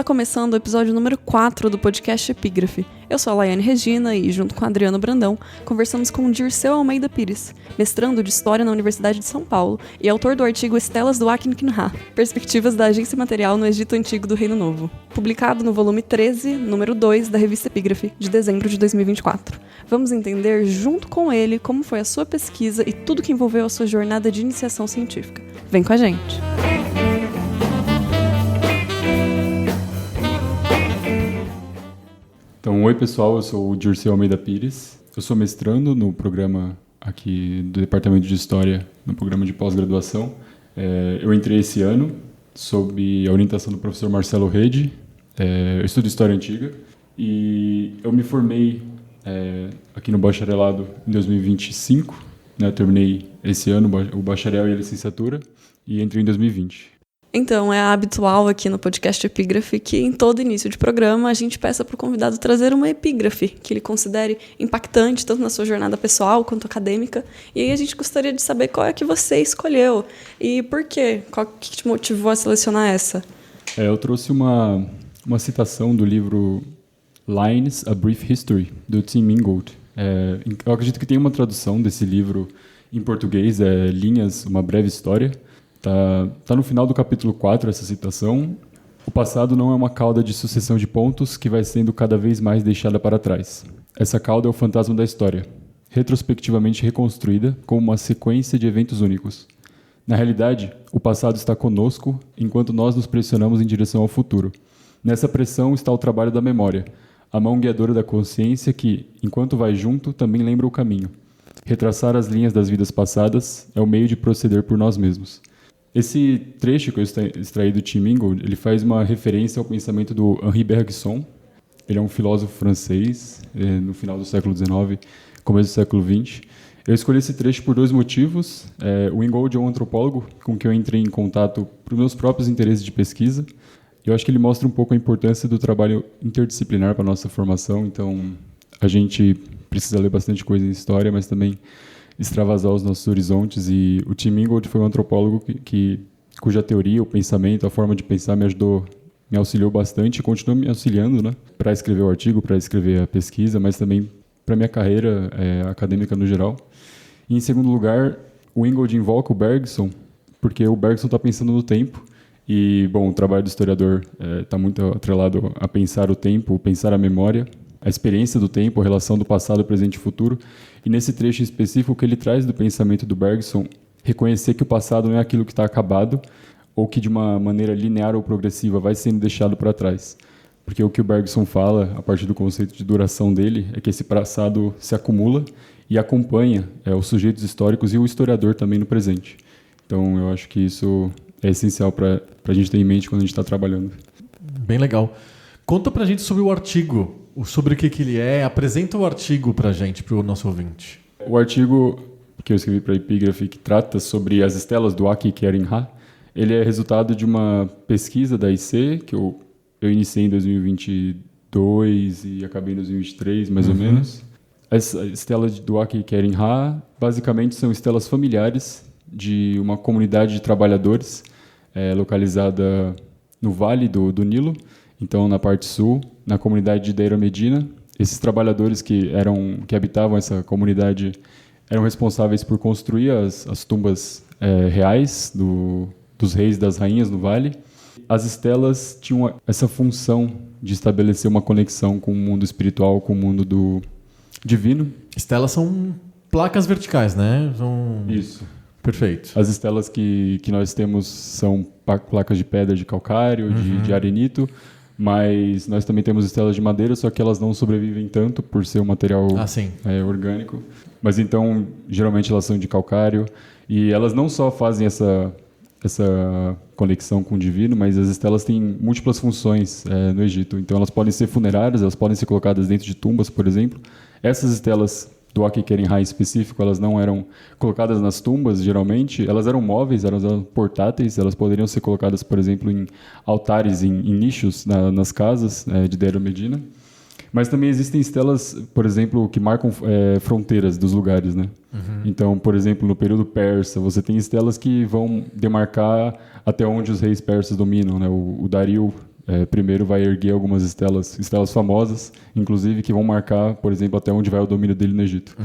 começando o episódio número 4 do podcast Epígrafe. Eu sou a Laiane Regina e, junto com a Adriana Brandão, conversamos com o Dirceu Almeida Pires, mestrando de História na Universidade de São Paulo e autor do artigo Estelas do Akin Kinha, Perspectivas da Agência Material no Egito Antigo do Reino Novo, publicado no volume 13, número 2 da revista Epígrafe, de dezembro de 2024. Vamos entender, junto com ele, como foi a sua pesquisa e tudo que envolveu a sua jornada de iniciação científica. Vem com a gente! Então, oi pessoal, eu sou o Dirceu Almeida Pires. Eu sou mestrando no programa aqui do Departamento de História, no programa de pós-graduação. Eu entrei esse ano sob a orientação do professor Marcelo Rede. Eu estudo História Antiga e eu me formei aqui no bacharelado em 2025. Né? Eu terminei esse ano o bacharel e a licenciatura e entrei em 2020. Então, é habitual aqui no podcast Epígrafe que em todo início de programa a gente peça para o convidado trazer uma epígrafe que ele considere impactante, tanto na sua jornada pessoal quanto acadêmica. E aí a gente gostaria de saber qual é que você escolheu e por quê? Qual que te motivou a selecionar essa? Eu trouxe uma citação do livro Lines, A Brief History, do Tim Ingold. Eu acredito que tem uma tradução desse livro em português, Linhas, Uma Breve História. Tá no final do capítulo 4 essa citação. O passado não é uma cauda de sucessão de pontos que vai sendo cada vez mais deixada para trás. Essa cauda é o fantasma da história, retrospectivamente reconstruída como uma sequência de eventos únicos. Na realidade, o passado está conosco enquanto nós nos pressionamos em direção ao futuro. Nessa pressão está o trabalho da memória, a mão guiadora da consciência que, enquanto vai junto, também lembra o caminho. Retraçar as linhas das vidas passadas é o meio de proceder por nós mesmos. Esse trecho que eu extraí do Tim Ingold, ele faz uma referência ao pensamento do Henri Bergson. Ele é um filósofo francês, no final do século XIX, começo do século XX. Eu escolhi esse trecho por dois motivos. O Ingold é um antropólogo com quem eu entrei em contato por meus próprios interesses de pesquisa. Eu acho que ele mostra um pouco a importância do trabalho interdisciplinar para a nossa formação. Então, a gente precisa ler bastante coisa em história, mas também extravasar os nossos horizontes, e o Tim Ingold foi um antropólogo cuja teoria, o pensamento, a forma de pensar me auxiliou bastante e continua me auxiliando, né, para escrever o artigo, para escrever a pesquisa, mas também para minha carreira acadêmica no geral. E, em segundo lugar, o Ingold invoca o Bergson, porque o Bergson está pensando no tempo, e, bom, o trabalho do historiador está muito atrelado a pensar o tempo, pensar a memória, a experiência do tempo, a relação do passado, presente e futuro. E nesse trecho em específico, o que ele traz do pensamento do Bergson, reconhecer que o passado não é aquilo que está acabado ou que de uma maneira linear ou progressiva vai sendo deixado para trás. Porque o que o Bergson fala, a partir do conceito de duração dele, é que esse passado se acumula e acompanha os sujeitos históricos e o historiador também no presente. Então, eu acho que isso é essencial para a gente ter em mente quando a gente está trabalhando. Bem legal. Conta para a gente sobre o artigo. Sobre o que ele é, apresenta o artigo para a gente, para o nosso ouvinte. O artigo que eu escrevi para a Epígrafe, que trata sobre as estelas do Akin Kinha, ele é resultado de uma pesquisa da IC, que eu iniciei em 2022 e acabei em 2023, mais ou menos. As estelas do Akin Kinha, basicamente, são estelas familiares de uma comunidade de trabalhadores localizada no Vale do Nilo, então na parte sul, na comunidade de Deir Medina. Esses trabalhadores que habitavam essa comunidade eram responsáveis por construir as tumbas reais dos reis e das rainhas no vale. As estelas tinham essa função de estabelecer uma conexão com o mundo espiritual, com o mundo do divino. Estelas são placas verticais, né? Isso. Perfeito. As estelas que nós temos são placas de pedra de calcário, de arenito, mas nós também temos estelas de madeira, só que elas não sobrevivem tanto por ser um material orgânico. Mas então, geralmente elas são de calcário, e elas não só fazem essa conexão com o divino, mas as estelas têm múltiplas funções no Egito. Então elas podem ser funerárias, elas podem ser colocadas dentro de tumbas, por exemplo. Essas estelas do Akin Kinha em específico, elas não eram colocadas nas tumbas, geralmente. Elas eram móveis, eram portáteis, elas poderiam ser colocadas, por exemplo, em altares, em nichos nas casas de Deir Medina. Mas também existem estelas, por exemplo, que marcam fronteiras dos lugares, né? Então, por exemplo, no período persa, você tem estelas que vão demarcar até onde os reis persas dominam, né? O Dario primeiro vai erguer algumas estelas famosas, inclusive que vão marcar, por exemplo, até onde vai o domínio dele no Egito.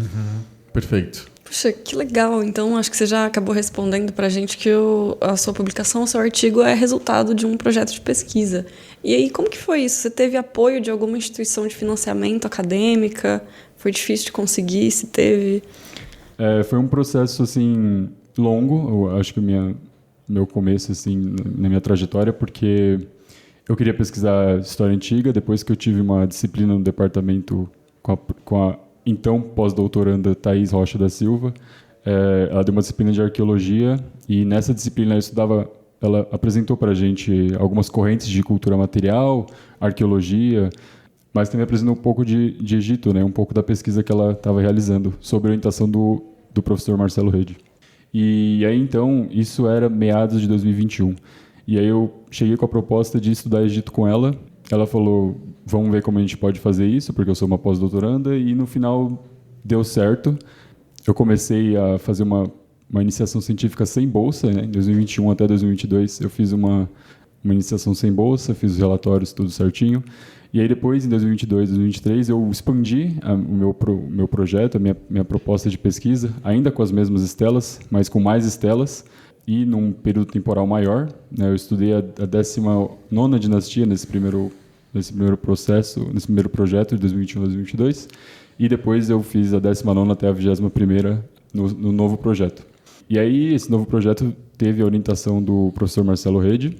Perfeito. Puxa, que legal. Então, acho que você já acabou respondendo pra gente que a sua publicação, o seu artigo é resultado de um projeto de pesquisa. E aí, como que foi isso? Você teve apoio de alguma instituição de financiamento acadêmica? Foi difícil de conseguir? Se teve? Foi um processo, assim, longo. Eu acho que meu começo, assim, na minha trajetória, porque eu queria pesquisar história antiga, depois que eu tive uma disciplina no departamento com a então pós-doutoranda Thaís Rocha da Silva. Ela deu uma disciplina de arqueologia e nessa disciplina ela apresentou para a gente algumas correntes de cultura material, arqueologia, mas também apresentou um pouco de Egito, né? Um pouco da pesquisa que ela estava realizando, sob a orientação do professor Marcelo Rede. E aí, então, isso era meados de 2021. E aí eu cheguei com a proposta de estudar Egito com ela. Ela falou, vamos ver como a gente pode fazer isso, porque eu sou uma pós-doutoranda, e no final deu certo. Eu comecei a fazer uma iniciação científica sem bolsa, né? Em 2021 até 2022 eu fiz uma iniciação sem bolsa, fiz os relatórios tudo certinho. E aí depois, em 2022, 2023, eu expandi o meu projeto, a minha proposta de pesquisa, ainda com as mesmas estelas, mas com mais estelas, e num período temporal maior, né? Eu estudei a 19ª dinastia nesse primeiro projeto de 2021 a 2022, e depois eu fiz a 19ª até a 21ª no novo projeto. E aí esse novo projeto teve a orientação do professor Marcelo Rede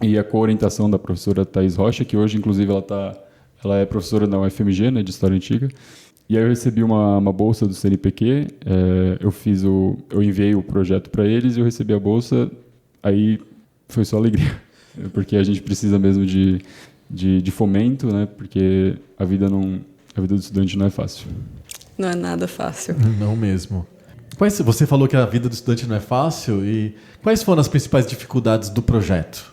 e a co-orientação da professora Thaís Rocha, que hoje inclusive ela é professora da UFMG, né, de História Antiga. E aí eu recebi uma bolsa do CNPq, eu enviei o projeto para eles e eu recebi a bolsa, aí foi só alegria, porque a gente precisa mesmo de fomento, né, porque a vida do estudante não é fácil. Não é nada fácil. Não mesmo. Você falou que a vida do estudante não é fácil, e quais foram as principais dificuldades do projeto,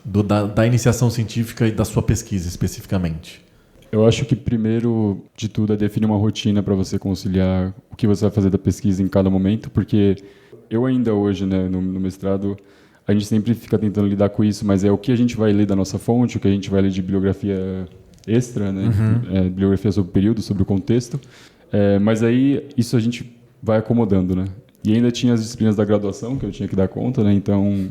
da iniciação científica e da sua pesquisa especificamente? Eu acho que, primeiro de tudo, é definir uma rotina para você conciliar o que você vai fazer da pesquisa em cada momento, porque eu ainda hoje, né, no mestrado, a gente sempre fica tentando lidar com isso, mas é o que a gente vai ler da nossa fonte, o que a gente vai ler de bibliografia extra, né, bibliografia sobre o período, sobre o contexto, mas aí isso a gente vai acomodando, né? E ainda tinha as disciplinas da graduação que eu tinha que dar conta, né, então...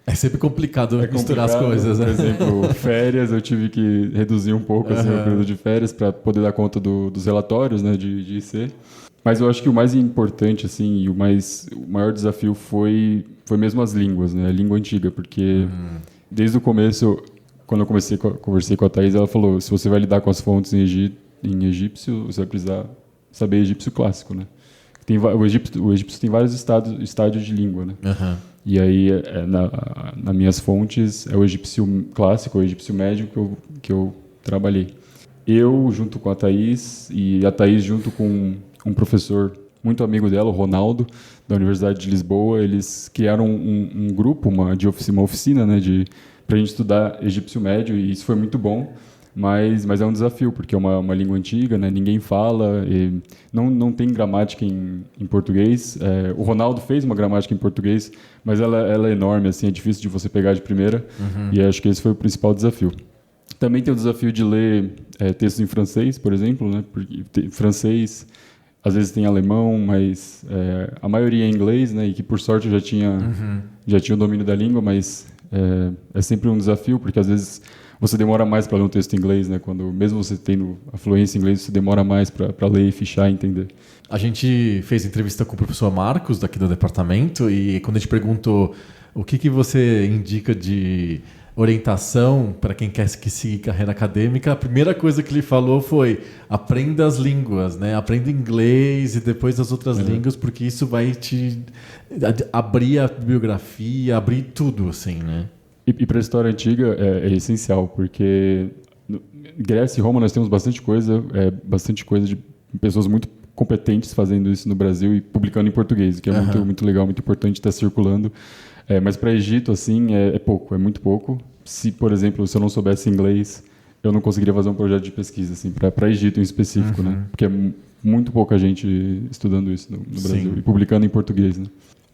É sempre complicado misturar as coisas, né? Por exemplo, férias, eu tive que reduzir um pouco assim, o período de férias para poder dar conta dos relatórios, né, de IC. Mas eu acho que o mais importante, assim, e o maior desafio foi mesmo as línguas, né? A língua antiga, porque desde o começo, quando eu conversei com a Thaís, ela falou, se você vai lidar com as fontes em egípcio, você vai precisar saber egípcio clássico, né? O egípcio tem vários estádios de língua, né? E aí, nas minhas fontes, é o egípcio clássico, o egípcio médio que eu trabalhei. Eu, junto com a Thaís, e a Thaís junto com um professor muito amigo dela, o Ronaldo, da Universidade de Lisboa, eles criaram um grupo, uma oficina, né, para a gente estudar egípcio médio, e isso foi muito bom. Mas é um desafio, porque é uma língua antiga, né? Ninguém fala, e não tem gramática em português. O Ronaldo fez uma gramática em português, mas ela é enorme, assim, é difícil de você pegar de primeira, e acho que esse foi o principal desafio. Também tem o desafio de ler textos em francês, por exemplo, né? Porque francês, às vezes tem alemão, mas a maioria é inglês, né? E que, por sorte, eu já tinha o domínio da língua, mas é sempre um desafio, porque às vezes você demora mais para ler um texto em inglês, né? Quando, mesmo você tendo a fluência em inglês, você demora mais para ler, fichar e entender. A gente fez entrevista com o professor Marcos, daqui do departamento, e quando a gente perguntou o que você indica de orientação para quem quer que siga carreira acadêmica, a primeira coisa que ele falou foi: aprenda as línguas, né? Aprenda inglês e depois as outras línguas, porque isso vai te abrir a bibliografia, abrir tudo, assim, né? E para a história antiga é essencial, porque Grécia e Roma nós temos bastante coisa de pessoas muito competentes fazendo isso no Brasil e publicando em português, que é muito legal, muito importante estar circulando. Mas para Egito, assim, é pouco, é muito pouco. Se, por exemplo, se eu não soubesse inglês, eu não conseguiria fazer um projeto de pesquisa, assim, para Egito em específico, né? Porque é muito pouca gente estudando isso no Brasil e publicando em português, né?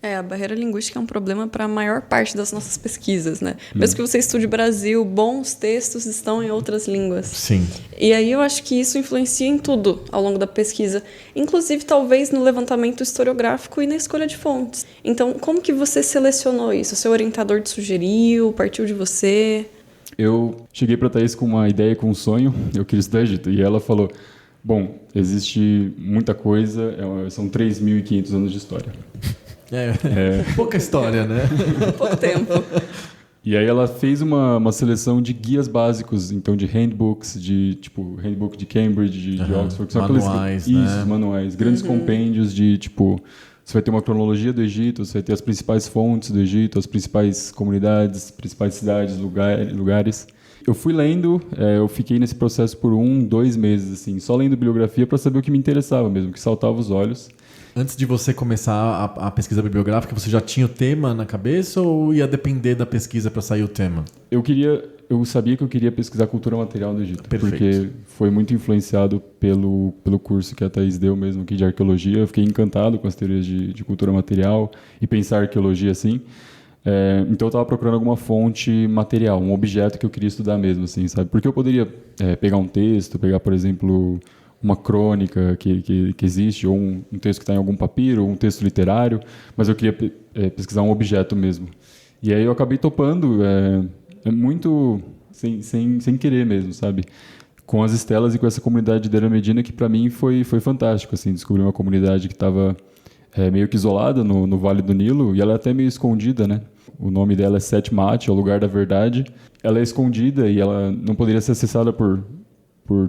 A barreira linguística é um problema para a maior parte das nossas pesquisas, né? Mesmo que você estude Brasil, bons textos estão em outras línguas. Sim. E aí eu acho que isso influencia em tudo ao longo da pesquisa, inclusive talvez no levantamento historiográfico e na escolha de fontes. Então, como que você selecionou isso? O seu orientador te sugeriu? Partiu de você? Eu cheguei para a Thaís com uma ideia, com um sonho, eu queria estudar Egito. E ela falou, bom, existe muita coisa, são 3.500 anos de história. Pouca história, né? Pouco tempo. E aí ela fez uma seleção de guias básicos, então de handbooks, de tipo, handbook de Cambridge, de Oxford. Que são manuais, aqueles, né? Isso, manuais. Grandes compêndios de, tipo, você vai ter uma cronologia do Egito, você vai ter as principais fontes do Egito, as principais comunidades, principais cidades, lugares. Eu fui lendo, eu fiquei nesse processo por 2 meses, assim, só lendo bibliografia para saber o que me interessava mesmo, o que saltava os olhos. Antes de você começar a pesquisa bibliográfica, você já tinha o tema na cabeça ou ia depender da pesquisa para sair o tema? Eu sabia que eu queria pesquisar cultura material do Egito. Perfeito. Porque foi muito influenciado pelo curso que a Thaís deu mesmo aqui de arqueologia. Eu fiquei encantado com as teorias de cultura material e pensar arqueologia assim. Então eu estava procurando alguma fonte material, um objeto que eu queria estudar mesmo, assim, sabe? Porque eu poderia pegar um texto, pegar, por exemplo, uma crônica que existe, ou um texto que está em algum papiro, ou um texto literário, mas eu queria pesquisar um objeto mesmo. E aí eu acabei topando, muito sem querer mesmo, sabe? Com as estelas e com essa comunidade de Deir el-Medina, que para mim foi fantástico, assim, descobrir uma comunidade que estava meio que isolada no Vale do Nilo, e ela é até meio escondida, né? O nome dela é Set Mat, é o lugar da verdade. Ela é escondida e ela não poderia ser acessada por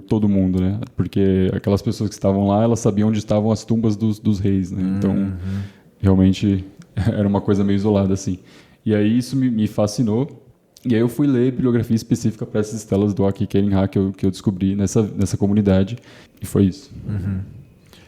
todo mundo, né? Porque aquelas pessoas que estavam lá, elas sabiam onde estavam as tumbas dos reis, né? Então, realmente, era uma coisa meio isolada, assim. E aí isso me fascinou. E aí eu fui ler bibliografia específica para essas estelas do Waqi Keren-Ha que eu descobri nessa comunidade. E foi isso.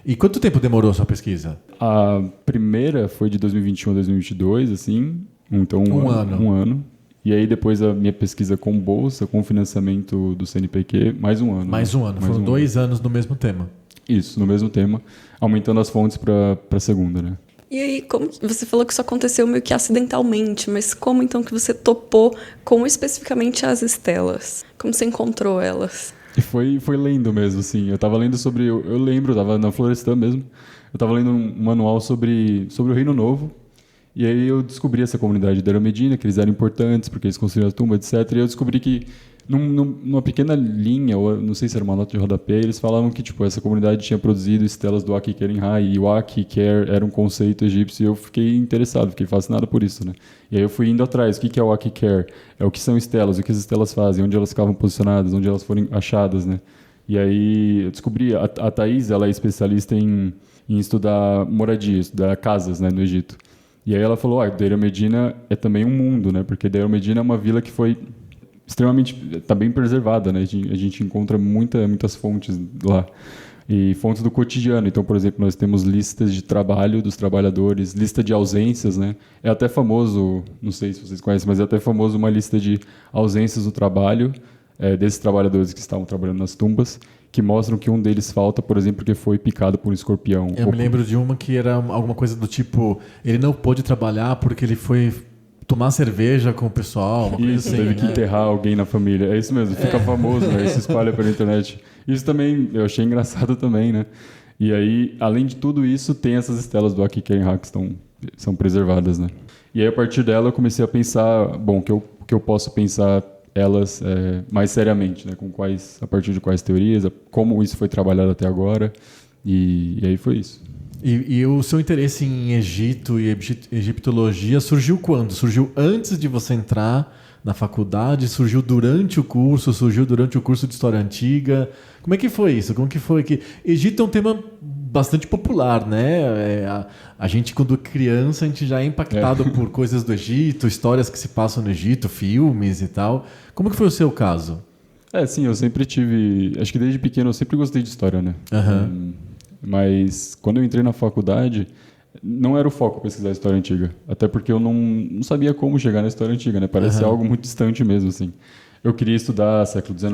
E quanto tempo demorou a sua pesquisa? A primeira foi de 2021 a 2022, assim. Então, um ano. E aí depois a minha pesquisa com bolsa, com financiamento do CNPq, mais um ano. Mais um ano. Foram 2 anos no mesmo tema. Isso, no mesmo tema, aumentando as fontes para a segunda, né? E aí, como você falou que isso aconteceu meio que acidentalmente, mas como então que você topou com especificamente as estelas? Como você encontrou elas? E foi lendo mesmo, assim. Eu tava lendo sobre... Eu lembro, eu tava na Florestan mesmo. Eu tava lendo um manual sobre o Reino Novo. E aí eu descobri essa comunidade de Deir el-Medina, que eles eram importantes, porque eles construíram a tumba, etc. E eu descobri que, numa pequena linha, ou não sei se era uma nota de rodapé, eles falavam que tipo, essa comunidade tinha produzido estelas do Waqi Keren-Ha, e o Waqi Ker era um conceito egípcio, e eu fiquei interessado, fiquei fascinado por isso, né? E aí eu fui indo atrás. O que é o Waqi Ker? É o que são estelas, o que as estelas fazem, onde elas ficavam posicionadas, onde elas foram achadas, né? E aí eu descobri, a Thaís, ela é especialista em estudar moradia, estudar casas, né, no Egito. E aí ela falou, Deir el-Medina é também um mundo, né? Porque Deir el-Medina é uma vila que foi extremamente... Está bem preservada, né? A gente encontra muitas fontes lá. E fontes do cotidiano. Então, por exemplo, nós temos listas de trabalho dos trabalhadores, lista de ausências, né? É até famoso, não sei se vocês conhecem, mas é até famoso uma lista de ausências do trabalho desses trabalhadores que estavam trabalhando nas tumbas, que mostram que um deles falta, por exemplo, porque foi picado por um escorpião. Eu me lembro de uma que era alguma coisa do tipo, ele não pôde trabalhar porque ele foi tomar cerveja com o pessoal, uma coisa isso, assim, teve que enterrar alguém na família. É isso mesmo, fica famoso, né? Isso espalha pela internet. Isso também, eu achei engraçado também, né? E aí, além de tudo isso, tem essas estelas do Waqi Keren-Ha que são preservadas, né? E aí, a partir dela, eu comecei a pensar, bom, que eu posso pensar elas mais seriamente, né? A partir de quais teorias, como isso foi trabalhado até agora, e aí foi isso. E o seu interesse em Egito e egiptologia surgiu quando? Surgiu antes de você entrar na faculdade? Surgiu durante o curso? Surgiu durante o curso de História Antiga? Como é que foi isso? Como que foi que... Egito é um tema bastante popular, né? A gente, quando criança, a gente já é impactado por coisas do Egito, histórias que se passam no Egito, filmes e tal. Como que foi o seu caso? Sim, eu sempre tive... Acho que desde pequeno eu sempre gostei de história, né? Mas quando eu entrei na faculdade, não era o foco pesquisar a história antiga. Até porque eu não sabia como chegar na história antiga, né? Parece algo muito distante mesmo, assim. Eu queria estudar século XIX,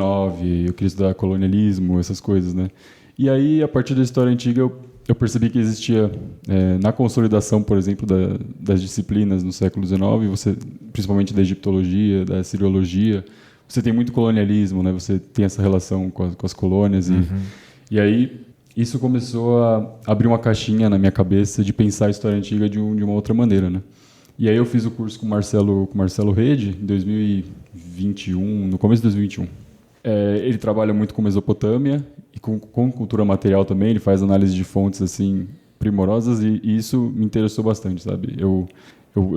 eu queria estudar colonialismo, essas coisas, né? E aí, a partir da história antiga, eu percebi que existia, na consolidação, por exemplo, das disciplinas no século XIX, principalmente da egiptologia, da siriologia, você tem muito colonialismo, né? Você tem essa relação com as colônias. E aí isso começou a abrir uma caixinha na minha cabeça de pensar a história antiga de uma outra maneira, né? E aí eu fiz o curso com o Marcelo Rede, em 2021, no começo de 2021. Ele trabalha muito com Mesopotâmia e com cultura material também. Ele faz análise de fontes assim primorosas e isso me interessou bastante, sabe? Eu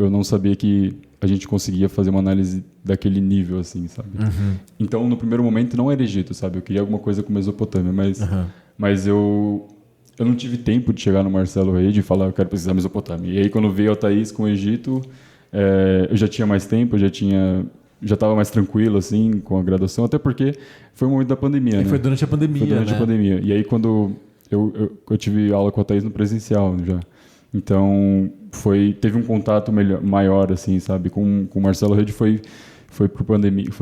não sabia que a gente conseguia fazer uma análise daquele nível, assim, sabe? Então, no primeiro momento, não era Egito, sabe? Eu queria alguma coisa com Mesopotâmia, mas eu não tive tempo de chegar no Marcelo Rede e falar, eu quero pesquisar Mesopotâmia. E aí, quando veio a Thaís com o Egito, eu já tinha mais tempo, já estava mais tranquilo, assim, com a graduação, até porque foi o momento da pandemia, né? Foi durante a pandemia, Foi durante a pandemia. E aí, quando eu tive aula com a Thaís no presencial, já. Então, teve um contato maior, assim, sabe? Com o Marcelo Rede foi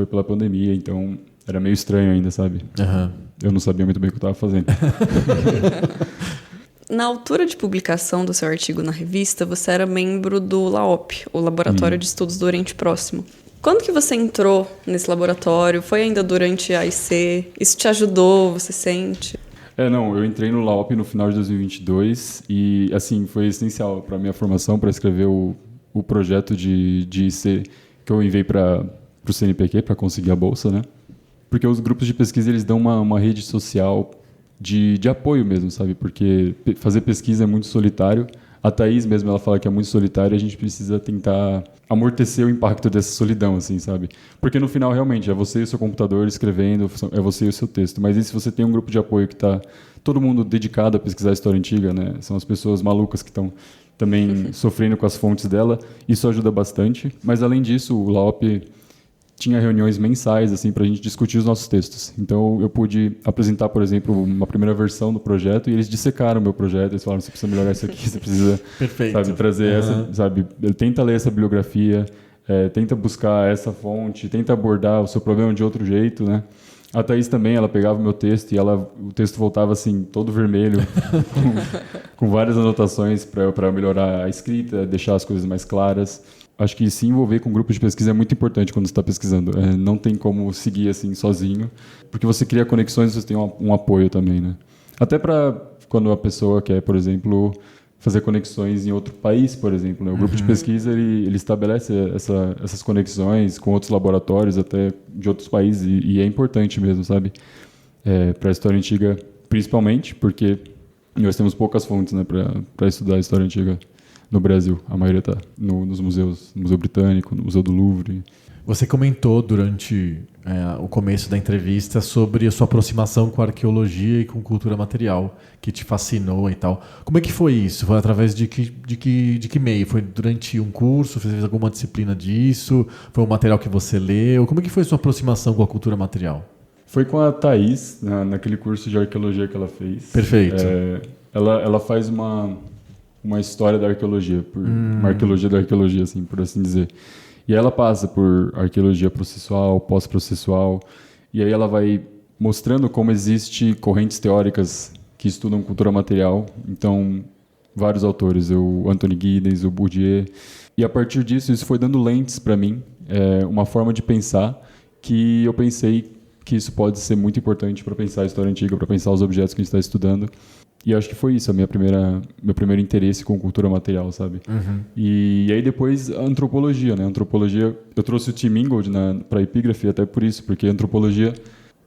pela pandemia, então era meio estranho ainda, sabe? Eu não sabia muito bem o que eu estava fazendo. Na altura de publicação do seu artigo na revista, você era membro do LAOP, o Laboratório de Estudos do Oriente Próximo. Quando que você entrou nesse laboratório? Foi ainda durante a AIC? Isso te ajudou, você sente? Não, eu entrei no LAOP no final de 2022 e, assim, foi essencial para a minha formação, para escrever o projeto de IC que eu enviei para o CNPq, para conseguir a bolsa, né? Porque os grupos de pesquisa, eles dão uma rede social de apoio mesmo, sabe? Porque fazer pesquisa é muito solitário. A Thaís mesmo, ela fala que é muito solitário e a gente precisa tentar amortecer o impacto dessa solidão, assim, sabe? Porque no final, realmente, é você e o seu computador escrevendo, é você e o seu texto. Mas e se você tem um grupo de apoio que está todo mundo dedicado a pesquisar a história antiga, né? São as pessoas malucas que estão também sofrendo com as fontes dela. Isso ajuda bastante. Mas, além disso, o LAOP tinha reuniões mensais assim para a gente discutir os nossos textos. Então eu pude apresentar, por exemplo, uma primeira versão do projeto e eles dissecaram o meu projeto. Eles falaram: você precisa melhorar isso aqui, você precisa sabe, trazer essa, sabe, tenta ler essa bibliografia, tenta buscar essa fonte, tenta abordar o seu problema de outro jeito, né? A Thaís também, ela pegava o meu texto e o texto voltava assim, todo vermelho, com várias anotações para melhorar a escrita, deixar as coisas mais claras. Acho que se envolver com grupos de pesquisa é muito importante quando você está pesquisando. Não tem como seguir assim sozinho, porque você cria conexões e você tem um apoio também, né? Até para quando a pessoa quer, por exemplo, fazer conexões em outro país, por exemplo, né? O grupo de pesquisa ele estabelece essas conexões com outros laboratórios, até de outros países, e é importante mesmo, sabe? Para a história antiga, principalmente, porque nós temos poucas fontes, né, para estudar a história antiga no Brasil. A maioria está nos museus, no Museu Britânico, no Museu do Louvre. Você comentou durante o começo da entrevista sobre a sua aproximação com a arqueologia e com cultura material, que te fascinou e tal. Como é que foi isso? Foi através de que meio? Foi durante um curso? Você fez alguma disciplina disso? Foi um material que você leu? Como é que foi a sua aproximação com a cultura material? Foi com a Thaís, naquele curso de arqueologia que ela fez. Perfeito. Ela faz uma história da arqueologia, uma arqueologia da arqueologia, assim, por assim dizer. E aí ela passa por arqueologia processual, pós-processual, e aí ela vai mostrando como existem correntes teóricas que estudam cultura material. Então, vários autores, o Anthony Giddens, o Bourdieu, e a partir disso, isso foi dando lentes para mim, uma forma de pensar que eu pensei que isso pode ser muito importante para pensar a história antiga, para pensar os objetos que a gente está estudando. E acho que foi isso, meu primeiro interesse com cultura material, sabe? E aí depois a antropologia, né? Antropologia, eu trouxe o Tim Ingold para a Epígrafe até por isso, porque a antropologia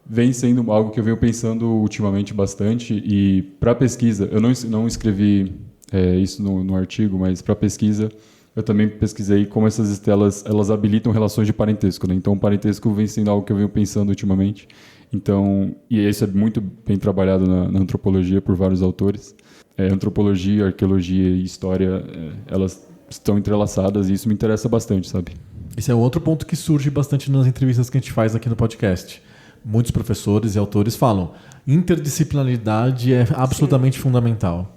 vem sendo algo que eu venho pensando ultimamente bastante. E para pesquisa, eu não escrevi isso no artigo, mas para pesquisa eu também pesquisei como essas estelas elas habilitam relações de parentesco, né? Então o parentesco vem sendo algo que eu venho pensando ultimamente. Então, e isso é muito bem trabalhado na antropologia por vários autores. Antropologia, arqueologia e história, elas estão entrelaçadas e isso me interessa bastante, sabe? Esse é outro ponto que surge bastante nas entrevistas que a gente faz aqui no podcast. Muitos professores e autores falam: interdisciplinaridade é absolutamente fundamental.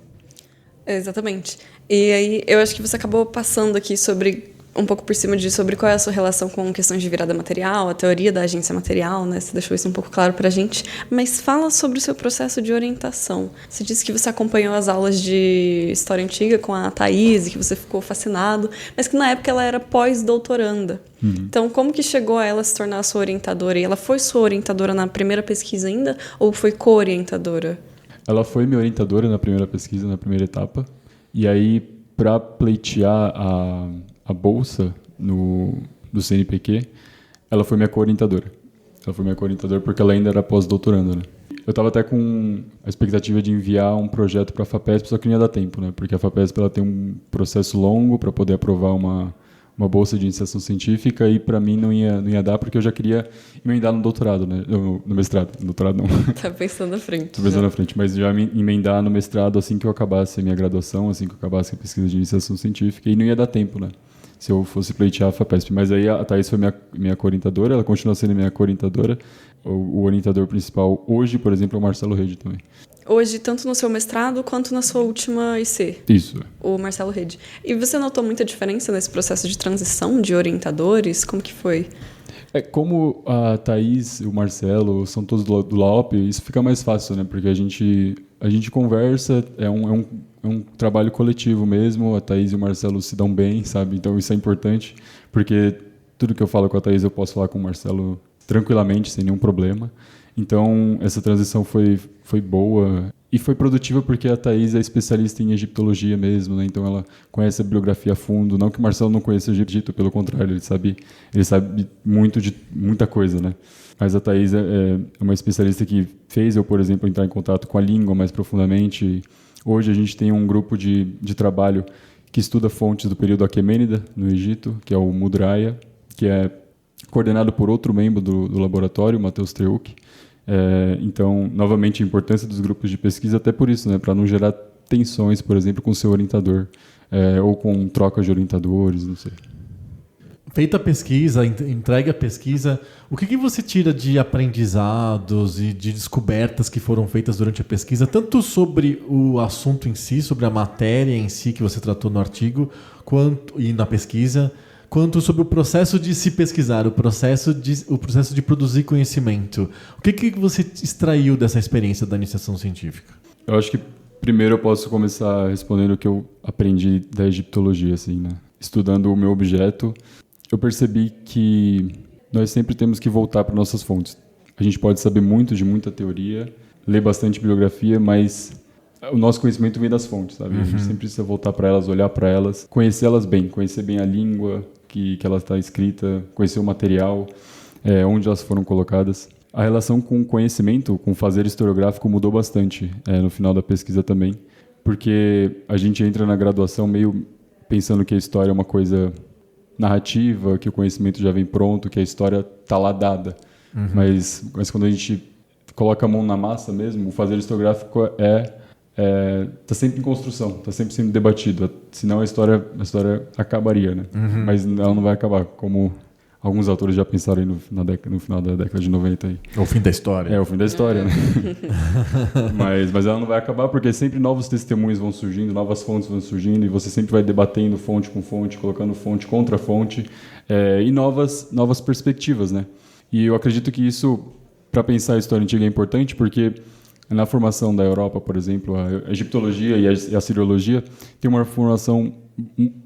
Exatamente. E aí eu acho que você acabou passando aqui sobre um pouco por cima sobre qual é a sua relação com questões de virada material, a teoria da agência material, né? Você deixou isso um pouco claro pra gente. Mas fala sobre o seu processo de orientação. Você disse que você acompanhou as aulas de História Antiga com a Thaís e que você ficou fascinado, mas que na época ela era pós-doutoranda. Então, como que chegou a ela se tornar sua orientadora? E ela foi sua orientadora na primeira pesquisa ainda ou foi co-orientadora? Ela foi minha orientadora na primeira pesquisa, na primeira etapa. E aí, para pleitear a bolsa do CNPq, ela foi minha co-orientadora. Ela foi minha co-orientadora porque ela ainda era pós-doutoranda, né? Eu estava até com a expectativa de enviar um projeto para a FAPESP, só que não ia dar tempo, né? Porque a FAPESP ela tem um processo longo para poder aprovar uma bolsa de iniciação científica e para mim não ia dar porque eu já queria emendar no doutorado, né? No mestrado. No doutorado não. Tá pensando na frente. Tô pensando na frente, mas já me emendar no mestrado assim que eu acabasse a minha graduação, assim que eu acabasse a pesquisa de iniciação científica e não ia dar tempo, né? Se eu fosse pleitear a FAPESP. Mas aí a Thaís foi minha co-orientadora, ela continua sendo minha co-orientadora. O orientador principal hoje, por exemplo, é o Marcelo Rede também. Hoje, tanto no seu mestrado quanto na sua última IC. Isso. O Marcelo Rede. E você notou muita diferença nesse processo de transição de orientadores? Como que foi? Como a Thaís e o Marcelo são todos do LAOP, isso fica mais fácil, né? Porque a gente conversa, é um trabalho coletivo mesmo, a Thaís e o Marcelo se dão bem, sabe? Então isso é importante, porque tudo que eu falo com a Thaís eu posso falar com o Marcelo tranquilamente, sem nenhum problema. Então essa transição foi boa e foi produtiva porque a Thaís é especialista em egiptologia mesmo, né? Então ela conhece a bibliografia a fundo. Não que o Marcelo não conheça o Egito, pelo contrário, ele sabe muito de muita coisa, né? Mas a Thaís é uma especialista que fez eu, por exemplo, entrar em contato com a língua mais profundamente. Hoje a gente tem um grupo de trabalho que estuda fontes do período Aquemênida, no Egito, que é o Mudraya, que é coordenado por outro membro do laboratório, Matheus Treuc. Então, novamente, a importância dos grupos de pesquisa, até por isso, né, para não gerar tensões, por exemplo, com o seu orientador, ou com troca de orientadores, não sei. Feita a pesquisa, entregue a pesquisa, o que você tira de aprendizados e de descobertas que foram feitas durante a pesquisa, tanto sobre o assunto em si, sobre a matéria em si que você tratou no artigo e na pesquisa, quanto sobre o processo de se pesquisar, o processo de produzir conhecimento? O que você extraiu dessa experiência da iniciação científica? Eu acho que primeiro eu posso começar respondendo o que eu aprendi da egiptologia, assim, né? Estudando o meu objeto, eu percebi que nós sempre temos que voltar para nossas fontes. A gente pode saber muito de muita teoria, ler bastante bibliografia, mas o nosso conhecimento vem das fontes, sabe? A gente sempre precisa voltar para elas, olhar para elas, conhecê-las bem, conhecer bem a língua que ela está escrita, conhecer o material, onde elas foram colocadas. A relação com o conhecimento, com o fazer historiográfico, mudou bastante no final da pesquisa também, porque a gente entra na graduação meio pensando que a história é uma coisa narrativa, que o conhecimento já vem pronto, que a história está lá dada. Mas quando a gente coloca a mão na massa mesmo, o fazer historiográfico está sempre em construção, está sempre sendo debatido. Senão a história acabaria, né? Mas ela não vai acabar, como alguns autores já pensaram aí no final da década de 90. Aí. O fim da história. É, o fim da história, né? mas ela não vai acabar porque sempre novos testemunhos vão surgindo, novas fontes vão surgindo e você sempre vai debatendo fonte com fonte, colocando fonte contra fonte e novas perspectivas, né? E eu acredito que isso, para pensar a história antiga, é importante porque na formação da Europa, por exemplo, a egiptologia e a assiriologia tem uma formação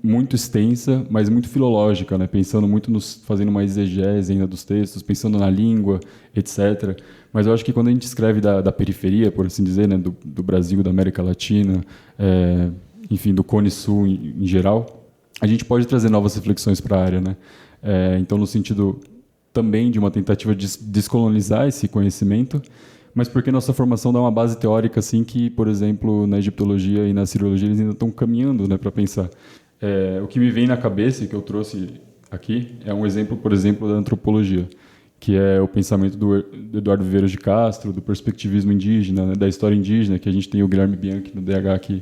muito extensa, mas muito filológica, né? Pensando muito fazendo uma exegese ainda dos textos, pensando na língua, etc. Mas eu acho que quando a gente escreve da periferia, por assim dizer, né? do Brasil, da América Latina, enfim, do Cone Sul em geral, a gente pode trazer novas reflexões para a área, né? Então, no sentido também de uma tentativa de descolonizar esse conhecimento, mas porque nossa formação dá uma base teórica assim que, por exemplo, na egiptologia e na assiriologia eles ainda estão caminhando, né, para pensar. O que me vem na cabeça e que eu trouxe aqui é um exemplo, por exemplo, da antropologia, que é o pensamento do Eduardo Vieira de Castro, do perspectivismo indígena, né, da história indígena, que a gente tem o Guilherme Bianchi no DH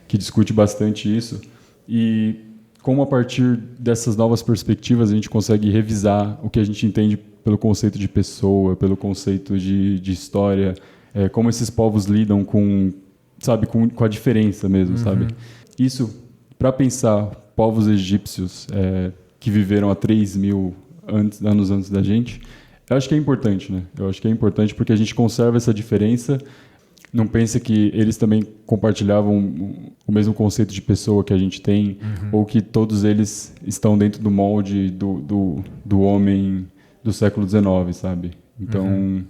que discute bastante isso. E como a partir dessas novas perspectivas a gente consegue revisar o que a gente entende pelo conceito de pessoa, pelo conceito de história, como esses povos lidam com a diferença mesmo, sabe? Isso, para pensar povos egípcios que viveram há 3.000 anos antes da gente. Eu acho que é importante, né? Eu acho que é importante porque a gente conserva essa diferença. Não pensa que eles também compartilhavam o mesmo conceito de pessoa que a gente tem, ou que todos eles estão dentro do molde do homem do século XIX, sabe? Então,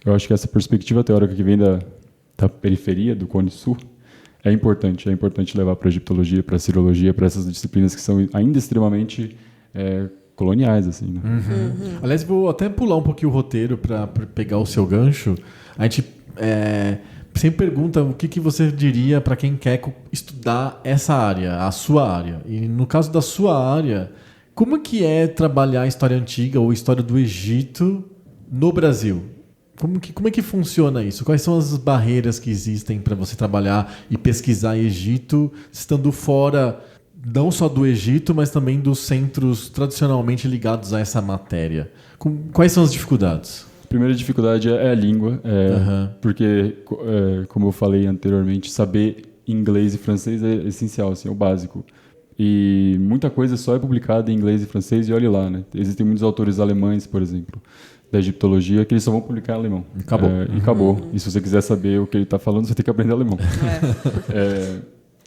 eu acho que essa perspectiva teórica que vem da periferia, do Cone Sul, é importante levar para a egiptologia, para a cirologia, para essas disciplinas que são ainda extremamente coloniais, assim, né? Aliás, vou até pular um pouquinho o roteiro para pegar o seu gancho. A gente sempre pergunta o que você diria para quem quer estudar essa área, a sua área. E no caso da sua área, como que é trabalhar a história antiga ou história do Egito no Brasil? Como é que funciona isso? Quais são as barreiras que existem para você trabalhar e pesquisar Egito, estando fora não só do Egito, mas também dos centros tradicionalmente ligados a essa matéria? Quais são as dificuldades? A primeira dificuldade é a língua, porque, como eu falei anteriormente, saber inglês e francês é essencial, assim, é o básico. E muita coisa só é publicada em inglês e francês, e olhe lá, né? Existem muitos autores alemães, por exemplo, da egiptologia, que eles só vão publicar em alemão. Acabou. E acabou. E se você quiser saber o que ele está falando, você tem que aprender alemão.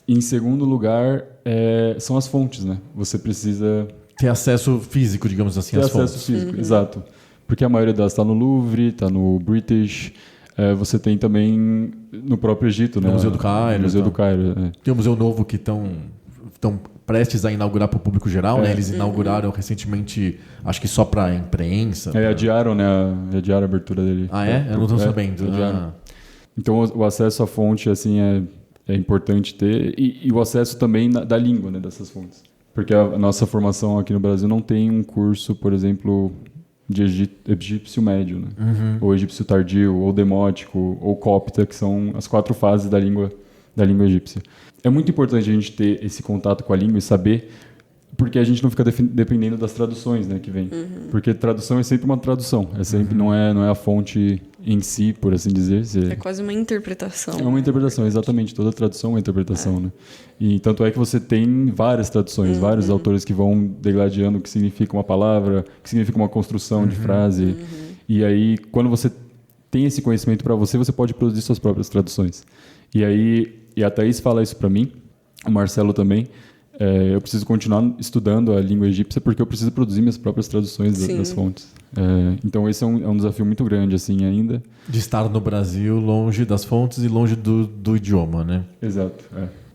Em segundo lugar, são as fontes, né? Você precisa ter acesso físico, digamos assim, às fontes. Ter acesso físico, exato. Porque a maioria delas está no Louvre, está no British. Você tem também no próprio Egito, né? No Museu do Cairo. No Museu do Cairo, Tem o Museu Novo que estão prestes a inaugurar para o público geral, né? Eles inauguraram recentemente, acho que só para a imprensa. Adiaram, né? Adiaram a abertura dele. Ah, é? Eu não estou sabendo. Então, o acesso à fonte, assim, é importante ter. E o acesso também da língua, né? Dessas fontes. Porque a nossa formação aqui no Brasil não tem um curso, por exemplo, de egípcio médio, né? Ou egípcio tardio, ou demótico, ou cópita, que são as 4 fases da língua egípcia. É muito importante a gente ter esse contato com a língua e saber, porque a gente não fica dependendo das traduções, né, que vem. Porque tradução é sempre uma tradução, sempre não é a fonte em si, por assim dizer. É quase uma interpretação. É uma interpretação, exatamente. Toda tradução é uma interpretação, né? E tanto é que você tem várias traduções, vários autores que vão degladiando o que significa uma palavra, o que significa uma construção de frase. E aí, quando você tem esse conhecimento para você, você pode produzir suas próprias traduções. E a Thaís fala isso para mim, o Marcelo também. Eu preciso continuar estudando a língua egípcia porque eu preciso produzir minhas próprias traduções das fontes. Então esse é um desafio muito grande assim ainda. De estar no Brasil longe das fontes e longe do idioma, né? Exato.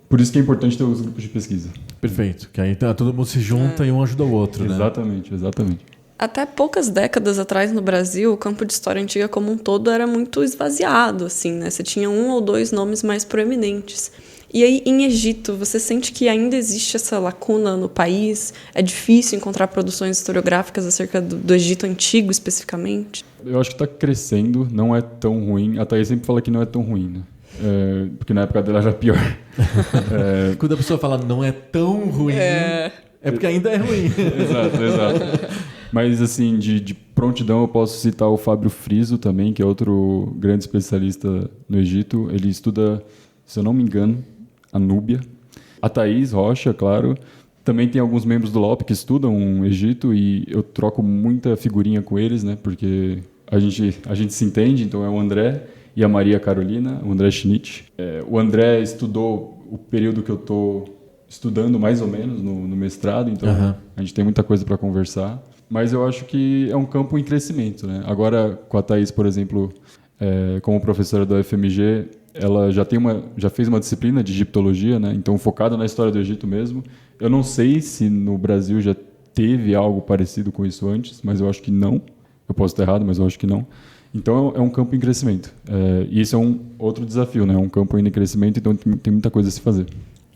Por isso que é importante ter os grupos de pesquisa. Perfeito, que aí todo mundo se junta e um ajuda o outro, né? Exatamente. Até poucas décadas atrás no Brasil, o campo de história antiga como um todo era muito esvaziado, assim, né? Você tinha 1 ou 2 nomes mais proeminentes. E aí, em Egito, você sente que ainda existe essa lacuna no país? É difícil encontrar produções historiográficas acerca do Egito antigo, especificamente? Eu acho que está crescendo, não é tão ruim. A Thaís sempre fala que não é tão ruim, né? Porque na época dela era pior. Quando a pessoa fala não é tão ruim, é porque ainda é ruim. Exato. Mas, assim, de prontidão eu posso citar o Fábio Friso também, que é outro grande especialista no Egito. Ele estuda, se eu não me engano, a Núbia. A Thaís Rocha, claro. Também tem alguns membros do LOP que estudam o Egito e eu troco muita figurinha com eles, né? Porque a gente se entende, então é o André e a Maria Carolina, o André Schnitt. O André estudou o período que eu estou estudando, mais ou menos, no mestrado, então a gente tem muita coisa para conversar. Mas eu acho que é um campo em crescimento, né? Agora, com a Thaís, por exemplo, como professora da UFMG, ela já fez uma disciplina de egiptologia, né? Então focada na história do Egito mesmo. Eu não sei se no Brasil já teve algo parecido com isso antes, mas eu acho que não. Eu posso estar errado, mas eu acho que não. Então é um campo em crescimento. E isso é um outro desafio, né? É um campo ainda em crescimento, então tem muita coisa a se fazer.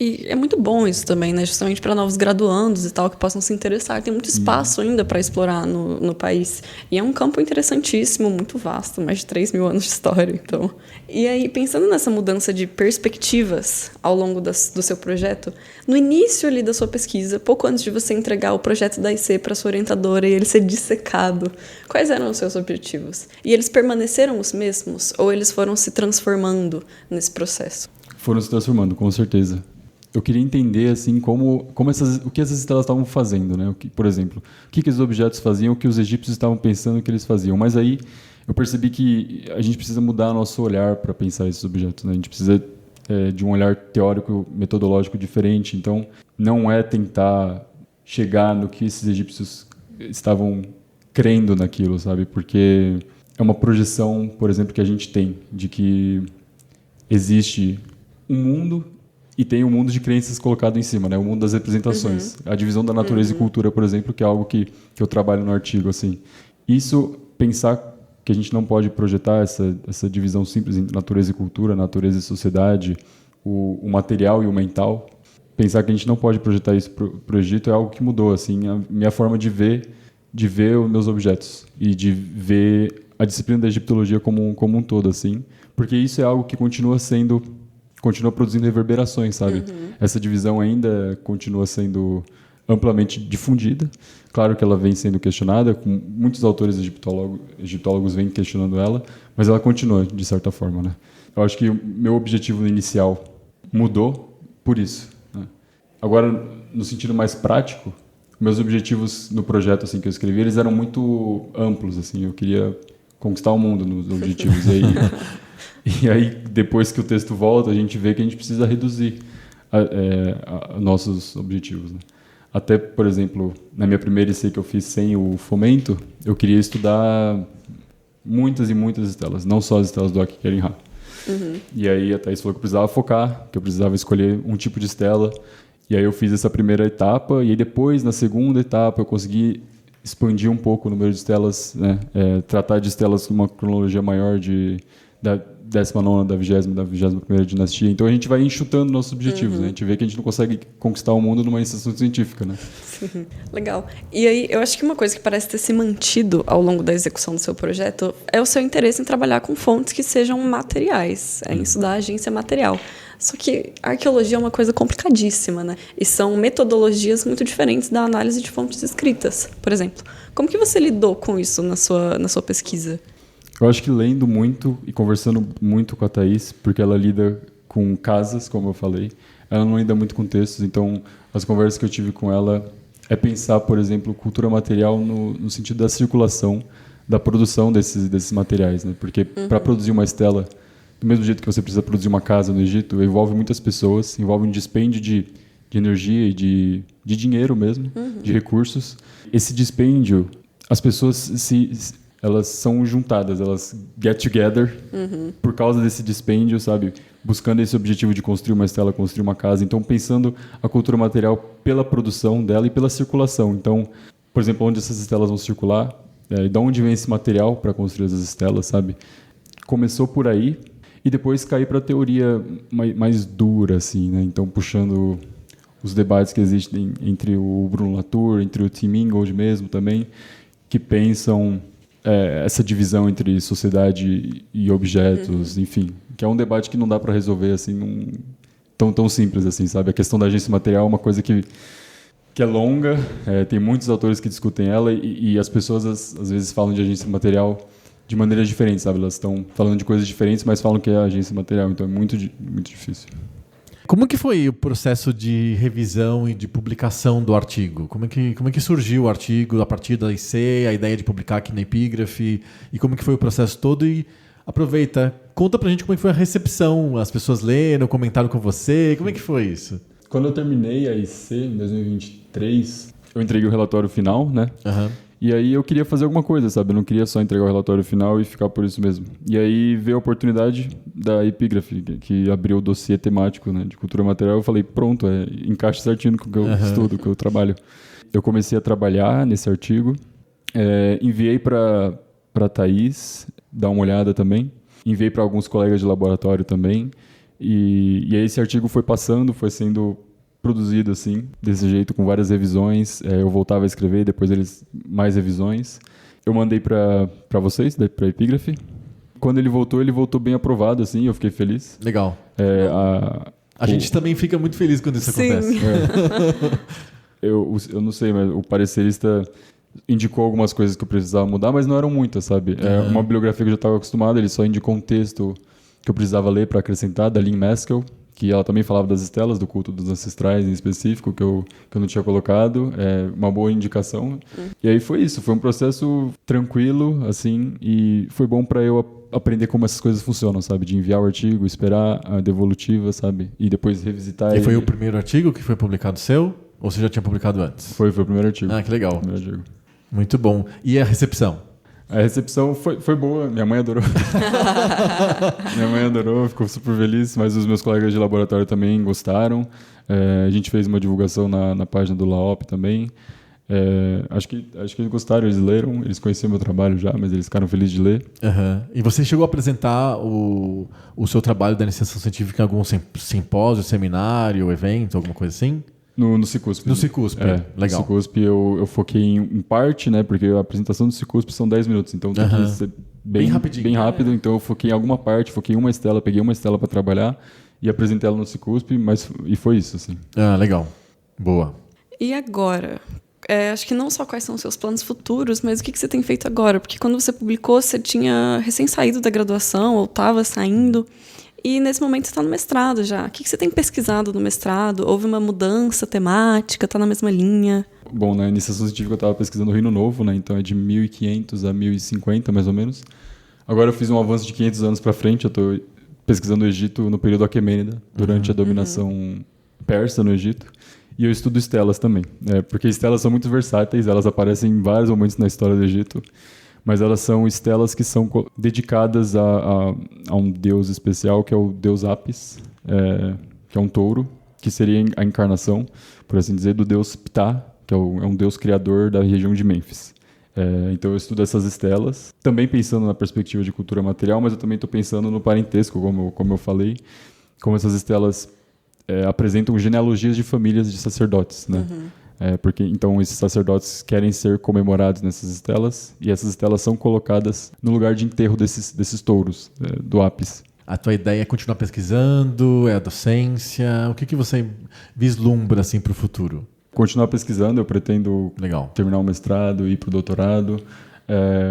E é muito bom isso também, né? Justamente para novos graduandos e tal, que possam se interessar. Tem muito espaço ainda para explorar no país. E é um campo interessantíssimo, muito vasto, mais de 3.000 anos de história, então. E aí, pensando nessa mudança de perspectivas ao longo do seu projeto, no início ali da sua pesquisa, pouco antes de você entregar o projeto da IC para sua orientadora e ele ser dissecado, quais eram os seus objetivos? E eles permaneceram os mesmos ou eles foram se transformando nesse processo? Foram se transformando, com certeza. eu queria entender assim o que essas estrelas estavam fazendo, né? Por exemplo, o que esses objetos faziam, o que os egípcios estavam pensando que eles faziam. Mas aí eu percebi que a gente precisa mudar nosso olhar para pensar esses objetos, né? A gente precisa de um olhar teórico, metodológico diferente. Então, não é tentar chegar no que esses egípcios estavam crendo naquilo, sabe? Porque é uma projeção, por exemplo, que a gente tem de que existe um mundo e tem um mundo de crenças colocado em cima, né? O mundo das representações. A divisão da natureza e cultura, por exemplo, que é algo que eu trabalho no artigo, assim. Isso, pensar que a gente não pode projetar essa divisão simples entre natureza e cultura, natureza e sociedade, o material e o mental, pensar que a gente não pode projetar isso para o Egito é algo que mudou, assim, a minha forma de ver os meus objetos e de ver a disciplina da egiptologia como um todo, assim, porque isso é algo que continua produzindo reverberações, sabe? Essa divisão ainda continua sendo amplamente difundida. Claro que ela vem sendo questionada, com muitos autores egiptólogos vêm questionando ela, mas ela continua, de certa forma, né? Eu acho que o meu objetivo inicial mudou por isso, né? Agora, no sentido mais prático, meus objetivos no projeto assim, que eu escrevi, eles eram muito amplos, assim, eu queria conquistar o mundo nos objetivos. E aí, depois que o texto volta, a gente vê que a gente precisa reduzir nossos objetivos, né? Até, por exemplo, na minha primeira essay que eu fiz sem o fomento, eu queria estudar muitas e muitas estrelas, não só as estrelas do Akhenkeren-Ra. E aí a Thaís falou que eu precisava focar, que eu precisava escolher um tipo de estela. E aí eu fiz essa primeira etapa, e aí depois, na segunda etapa, eu consegui expandir um pouco o número de estrelas, né? Tratar de estrelas com uma cronologia maior da 19ª, da 20ª, da 21ª dinastia. Então a gente vai enxutando nossos objetivos, né? A gente vê que a gente não consegue conquistar o mundo numa iniciação científica, né? Sim, legal. E aí, eu acho que uma coisa que parece ter se mantido ao longo da execução do seu projeto é o seu interesse em trabalhar com fontes que sejam materiais, em estudar a agência material. Só que a arqueologia é uma coisa complicadíssima, né? E são metodologias muito diferentes da análise de fontes escritas, por exemplo. Como que você lidou com isso na sua pesquisa? Eu acho que lendo muito e conversando muito com a Thaís, porque ela lida com casas, como eu falei, ela não lida muito com textos, então as conversas que eu tive com ela é pensar, por exemplo, cultura material no sentido da circulação, da produção desses materiais, né? Porque para produzir uma estela, do mesmo jeito que você precisa produzir uma casa no Egito, envolve muitas pessoas, envolve um dispêndio de energia e de dinheiro mesmo, de recursos. Esse dispêndio, as pessoas elas são juntadas, elas get together por causa desse dispêndio, sabe? Buscando esse objetivo de construir uma estela, construir uma casa. Então, pensando a cultura material pela produção dela e pela circulação. Então, por exemplo, onde essas estelas vão circular, e de onde vem esse material para construir essas estelas, sabe? Começou por aí e depois cair para a teoria mais dura, assim, né? Então, puxando os debates que existem entre o Bruno Latour, entre o Tim Ingold mesmo também, que pensam essa divisão entre sociedade e objetos, enfim, que é um debate que não dá para resolver assim tão simples assim, sabe? A questão da agência material é uma coisa que é longa, tem muitos autores que discutem ela e as pessoas às vezes falam de agência material de maneiras diferentes, sabe? Elas estão falando de coisas diferentes, mas falam que é agência material, então é muito difícil. Como que foi o processo de revisão e de publicação do artigo? Como é que surgiu o artigo a partir da IC, a ideia de publicar aqui na Epígrafe, e como que foi o processo todo? E aproveita, conta pra gente como é que foi a recepção, as pessoas leram, comentaram com você, como é que foi isso? Quando eu terminei a IC em 2023, eu entreguei o relatório final, né? E aí eu queria fazer alguma coisa, sabe? Eu não queria só entregar o relatório final e ficar por isso mesmo. E aí veio a oportunidade da Epígrafe, que abriu o dossiê temático, né, de cultura material. Eu falei, pronto, encaixa certinho com o que eu estudo, com o que eu trabalho. Eu comecei a trabalhar nesse artigo, enviei para a Thaís dar uma olhada também, enviei para alguns colegas de laboratório também. E aí esse artigo foi passando, foi sendo produzido assim, desse jeito, com várias revisões. Eu voltava a escrever, depois eles mais revisões. Eu mandei para vocês, para a Epígrafe. Quando ele voltou bem aprovado, assim, eu fiquei feliz. Legal. A gente também fica muito feliz quando isso acontece. Eu não sei, mas o parecerista indicou algumas coisas que eu precisava mudar, mas não eram muitas, sabe? Uma bibliografia que eu já estava acostumado, ele só indicou um texto que eu precisava ler para acrescentar, da Lynn Maskell, que ela também falava das estelas, do culto dos ancestrais em específico, que eu não tinha colocado, uma boa indicação. E aí foi isso, foi um processo tranquilo, assim, e foi bom para eu aprender como essas coisas funcionam, sabe? De enviar o artigo, esperar a devolutiva, sabe? E depois revisitar. E foi o primeiro artigo que foi publicado seu? Ou você já tinha publicado antes? Foi o primeiro artigo. Ah, que legal. Primeiro artigo. Muito bom. E a recepção? A recepção foi boa, minha mãe adorou. Minha mãe adorou, ficou super feliz, mas os meus colegas de laboratório também gostaram. A gente fez uma divulgação na página do LAOP também. Acho que eles gostaram, eles leram, eles conheciam meu trabalho já, mas eles ficaram felizes de ler. Uhum. E você chegou a apresentar o seu trabalho da iniciação científica em algum simpósio, seminário, evento, alguma coisa assim? No Cicusp. No Cicusp, legal. No Cicusp eu foquei em parte, né? Porque a apresentação do Cicusp são 10 minutos, então tem que ser bem rapidinho. Bem rápido. Então eu foquei em alguma parte, foquei em uma estela, peguei uma estela para trabalhar e apresentei ela no Cicusp, e foi isso, assim. Ah, legal. Boa. E agora? Acho que não só quais são os seus planos futuros, mas o que você tem feito agora? Porque quando você publicou, você tinha recém saído da graduação, ou estava saindo, e nesse momento você está no mestrado já. O que você tem pesquisado no mestrado? Houve uma mudança temática? Está na mesma linha? Bom, na iniciação científica eu estava pesquisando o Reino Novo, né? Então é de 1500 a 1050, mais ou menos. Agora eu fiz um avanço de 500 anos para frente, eu estou pesquisando o Egito no período Aquemênida, durante a dominação persa no Egito. E eu estudo estelas também, porque estelas são muito versáteis, elas aparecem em vários momentos na história do Egito, mas elas são estelas que são dedicadas a um deus especial, que é o deus Apis, que é um touro, que seria a encarnação, por assim dizer, do deus Ptah, que é um deus criador da região de Mênfis. Então eu estudo essas estelas, também pensando na perspectiva de cultura material, mas eu também estou pensando no parentesco, como eu falei, como essas estelas apresentam genealogias de famílias de sacerdotes, né? Porque então esses sacerdotes querem ser comemorados nessas estelas e essas estelas são colocadas no lugar de enterro desses touros, do Apis. A tua ideia é continuar pesquisando? É a docência? O que você vislumbra assim, para o futuro? Continuar pesquisando, eu pretendo terminar o mestrado e ir para o doutorado,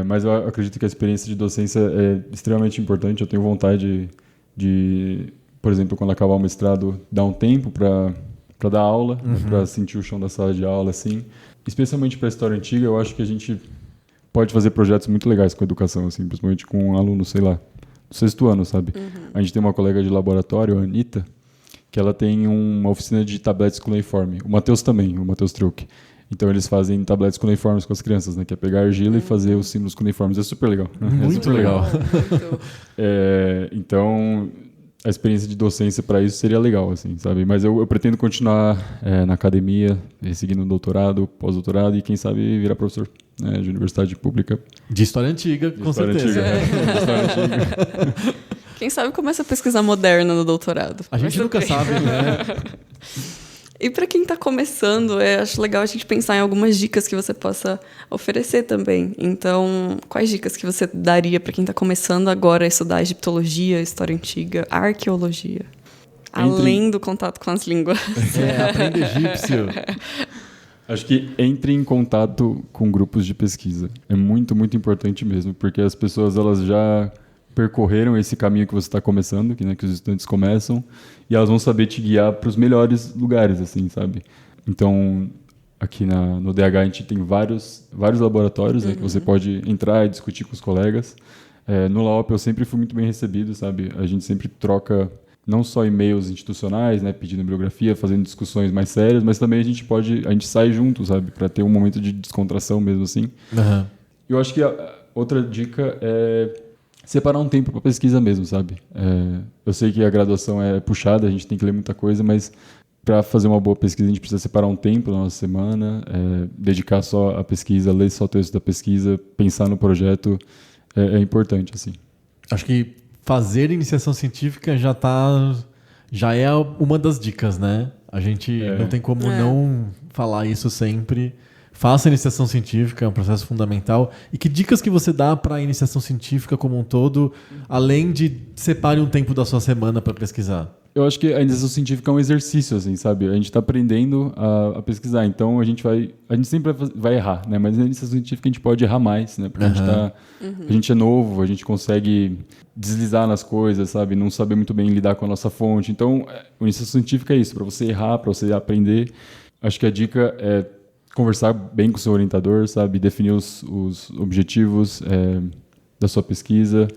mas eu acredito que a experiência de docência é extremamente importante. Eu tenho vontade de por exemplo, quando acabar o mestrado, dar um tempo para dar aula, para sentir o chão da sala de aula, assim. Especialmente para a história antiga, eu acho que a gente pode fazer projetos muito legais com a educação, assim, principalmente com alunos, sei lá, do 6º ano, sabe? A gente tem uma colega de laboratório, a Anitta, que ela tem uma oficina de tabletes cuneiforme. O Matheus também, o Matheus Truc. Então eles fazem tabletes cuneiformes com as crianças, né? Que é pegar argila e fazer os símbolos cuneiformes. É super legal. Muito super legal. Então a experiência de docência para isso seria legal, assim, sabe? Mas eu pretendo continuar na academia, seguindo doutorado, pós-doutorado e quem sabe virar professor, né, de universidade pública. De história antiga, com certeza. De história antiga. Quem sabe começa a pesquisar moderna no doutorado. A gente nunca sabe, né? E para quem está começando, acho legal a gente pensar em algumas dicas que você possa oferecer também. Então, quais dicas que você daria para quem está começando agora a estudar egiptologia, história antiga, arqueologia? Além do contato com as línguas. Aprenda egípcio. Acho que entre em contato com grupos de pesquisa. É muito, muito importante mesmo, porque as pessoas elas já percorreram esse caminho que você está começando, que os estudantes começam, e elas vão saber te guiar para os melhores lugares, assim, sabe? Então, aqui no DH a gente tem vários laboratórios, né, que você pode entrar e discutir com os colegas. No LAOP eu sempre fui muito bem recebido, sabe? A gente sempre troca não só e-mails institucionais, né, pedindo bibliografia, fazendo discussões mais sérias, mas também a gente sai junto, sabe? Para ter um momento de descontração mesmo, assim. Eu acho que a outra dica é separar um tempo para pesquisa mesmo, sabe? Eu sei que a graduação é puxada, a gente tem que ler muita coisa, mas para fazer uma boa pesquisa a gente precisa separar um tempo na nossa semana, dedicar só à pesquisa, ler só o texto da pesquisa, pensar no projeto, é importante, assim. Acho que fazer iniciação científica já é uma das dicas, né? A gente não tem como não falar isso sempre. Faça a iniciação científica, é um processo fundamental. E que dicas que você dá para a iniciação científica como um todo, além de separe um tempo da sua semana para pesquisar? Eu acho que a iniciação científica é um exercício, assim, sabe? A gente está aprendendo a pesquisar, então a gente sempre vai errar, né? Mas na iniciação científica a gente pode errar mais, né? Porque a gente é novo, a gente consegue deslizar nas coisas, sabe? Não saber muito bem lidar com a nossa fonte. Então, a iniciação científica é isso, para você errar, para você aprender. Acho que a dica é conversar bem com o seu orientador, sabe? Definir os objetivos da sua pesquisa,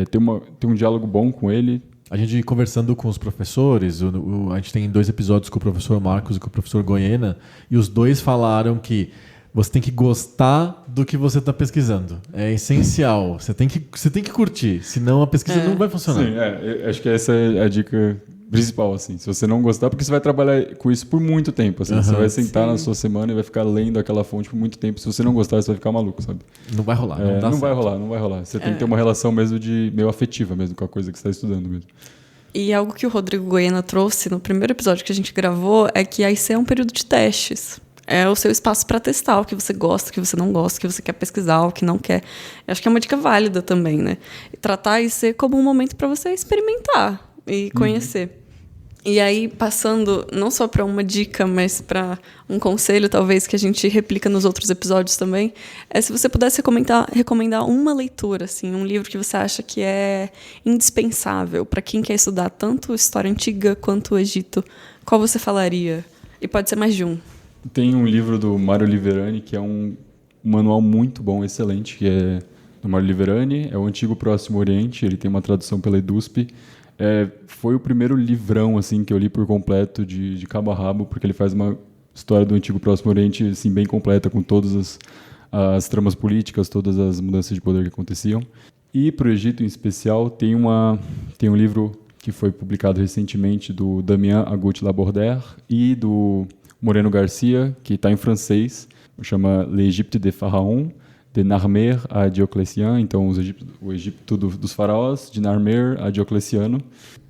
ter um diálogo bom com ele. A gente conversando com os professores, a gente tem 2 episódios com o professor Marcos e com o professor Goiena, e os 2 falaram que você tem que gostar do que você está pesquisando. É essencial. Você tem que curtir, senão a pesquisa não vai funcionar. Sim, acho que essa é a dica principal, assim. Se você não gostar, porque você vai trabalhar com isso por muito tempo, assim. Você vai sentar na sua semana e vai ficar lendo aquela fonte por muito tempo. Se você não gostar, você vai ficar maluco, sabe? Não vai rolar. Não vai rolar. Você tem que ter uma relação mesmo meio afetiva mesmo com a coisa que você está estudando mesmo. E algo que o Rodrigo Goiena trouxe no primeiro episódio que a gente gravou é que a IC é um período de testes. É o seu espaço para testar o que você gosta, o que você não gosta, o que você quer pesquisar, o que não quer. Eu acho que é uma dica válida também, né? E tratar a IC como um momento para você experimentar e conhecer. E aí, passando não só para uma dica, mas para um conselho, talvez, que a gente replica nos outros episódios também, se você pudesse recomendar uma leitura, assim, um livro que você acha que é indispensável para quem quer estudar tanto história antiga quanto o Egito, qual você falaria? E pode ser mais de um. Tem um livro do Mário Liverani, que é um manual muito bom, excelente, que é do Mário Liverani, é o Antigo Próximo Oriente, ele tem uma tradução pela EDUSP. Foi o primeiro livrão assim, que eu li por completo, de cabo a rabo, porque ele faz uma história do Antigo Próximo Oriente assim, bem completa, com todas as tramas políticas, todas as mudanças de poder que aconteciam. E para o Egito, em especial, tem um livro que foi publicado recentemente do Damien Agut-Labordère e do Moreno Garcia, que está em francês, chama L'Égypte des Pharaons, de Narmer a Diocleciano, então o Egito dos faraós, de Narmer a Diocleciano.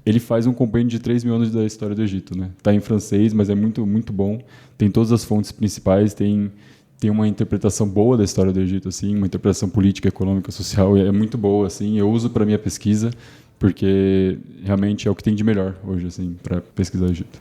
Ele faz um compêndio de 3.000 anos da história do Egito, né? Está em francês, mas é muito, muito bom. Tem todas as fontes principais, tem uma interpretação boa da história do Egito, assim, uma interpretação política, econômica, social, é muito boa, assim. Eu uso para minha pesquisa, porque realmente é o que tem de melhor hoje, assim, para pesquisar o Egito.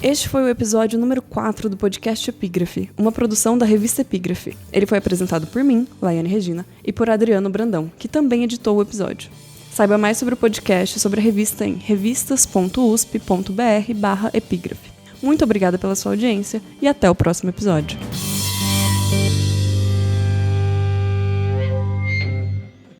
Este foi o episódio número 4 do podcast Epígrafe, uma produção da revista Epígrafe. Ele foi apresentado por mim, Laiane Regina, e por Adriano Brandão, que também editou o episódio. Saiba mais sobre o podcast e sobre a revista em revistas.usp.br/epígrafe. Muito obrigada pela sua audiência e até o próximo episódio.